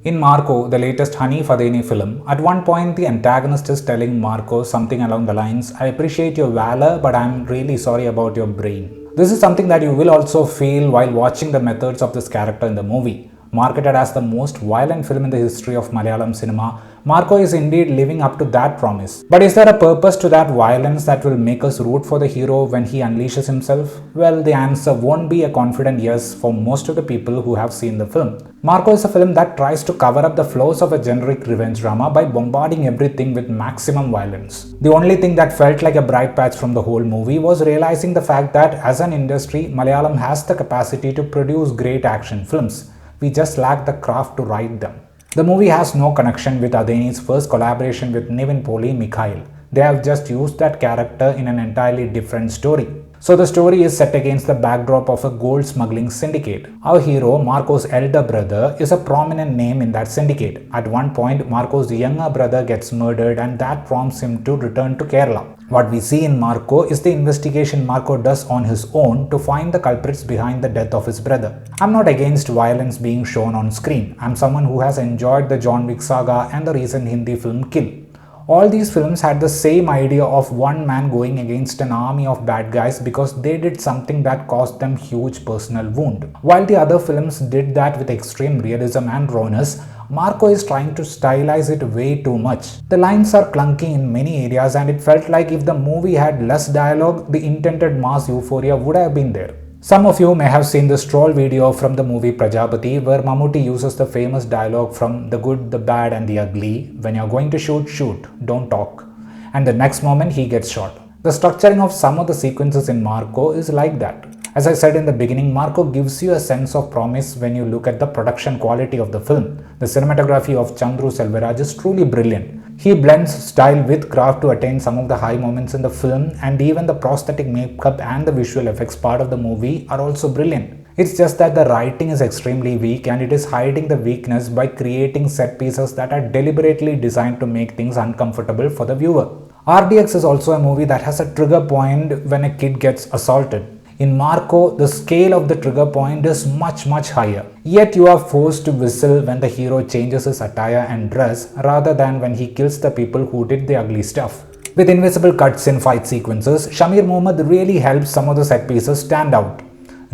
In Marco, the latest Haneef Adeni film, at one point the antagonist is telling Marco something along the lines, I appreciate your valor, but I'm really sorry about your brain. This is something that you will also feel while watching the methods of this character in the movie. Marketed as the most violent film in the history of Malayalam cinema, Marco is indeed living up to that promise. But is there a purpose to that violence that will make us root for the hero when he unleashes himself? Well, the answer won't be a confident yes for most of the people who have seen the film. Marco is a film that tries to cover up the flaws of a generic revenge drama by bombarding everything with maximum violence. The only thing that felt like a bright patch from the whole movie was realizing the fact that as an industry, Malayalam has the capacity to produce great action films. We just lack the craft to write them. The movie has no connection with Adeni's first collaboration with Nivin Poli Mikhail. They have just used that character in an entirely different story. So the story is set against the backdrop of a gold smuggling syndicate. Our hero, Marco's elder brother, is a prominent name in that syndicate. At one point, Marco's younger brother gets murdered and that prompts him to return to Kerala. What we see in Marco is the investigation Marco does on his own to find the culprits behind the death of his brother. I'm not against violence being shown on screen. I'm someone who has enjoyed the John Wick saga and the recent Hindi film Kill. All these films had the same idea of one man going against an army of bad guys because they did something that caused them huge personal wound. While the other films did that with extreme realism and rawness, Marco is trying to stylize it way too much. The lines are clunky in many areas and it felt like if the movie had less dialogue, the intended mass euphoria would have been there. Some of you may have seen this troll video from the movie Prajapati where Mammootty uses the famous dialogue from The Good, the Bad and the Ugly, when you're going to shoot, shoot, don't talk. And the next moment he gets shot. The structuring of some of the sequences in Marco is like that. As I said in the beginning, Marco gives you a sense of promise when you look at the production quality of the film. The cinematography of Chandru Selvaraj is truly brilliant. He blends style with craft to attain some of the high moments in the film, and even the prosthetic makeup and the visual effects part of the movie are also brilliant. It's just that the writing is extremely weak and it is hiding the weakness by creating set pieces that are deliberately designed to make things uncomfortable for the viewer. RDX is also a movie that has a trigger point when a kid gets assaulted. In Marco, the scale of the trigger point is much higher. Yet you are forced to whistle when the hero changes his attire and dress rather than when he kills the people who did the ugly stuff. With invisible cuts in fight sequences, Shareef Muhammed really helps some of the set pieces stand out.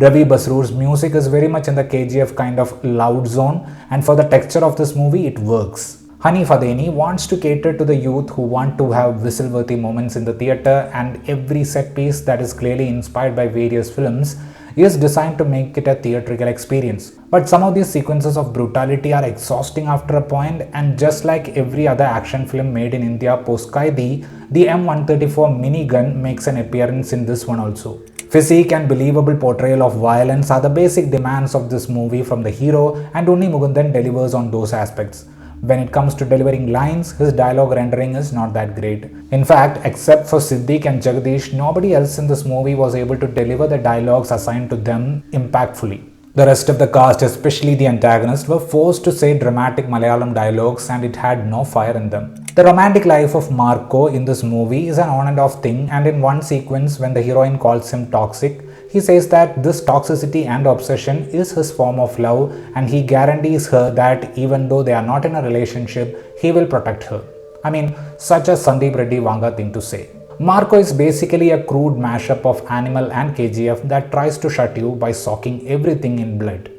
Ravi Basrur's music is very much in the KGF kind of loud zone, and for the texture of this movie it works. Haneef Adeni wants to cater to the youth who want to have whistle-worthy moments in the theatre, and every set piece that is clearly inspired by various films is designed to make it a theatrical experience. But some of these sequences of brutality are exhausting after a point, and just like every other action film made in India post-Qaidi, the M134 minigun makes an appearance in this one also. Physique and believable portrayal of violence are the basic demands of this movie from the hero, and Unni Mukundan delivers on those aspects. When it comes to delivering lines, his dialogue rendering is not that great. In fact, except for Siddique and Jagadish, nobody else in this movie was able to deliver the dialogues assigned to them impactfully. The rest of the cast, especially the antagonist, were forced to say dramatic Malayalam dialogues and it had no fire in them. The romantic life of Marco in this movie is an on and off thing, and in one sequence when the heroine calls him toxic, he says that this toxicity and obsession is his form of love, and he guarantees her that even though they are not in a relationship, he will protect her. I mean, such a Sandeep Reddy Vanga thing to say. Marco is basically a crude mashup of Animal and KGF that tries to shut you by soaking everything in blood.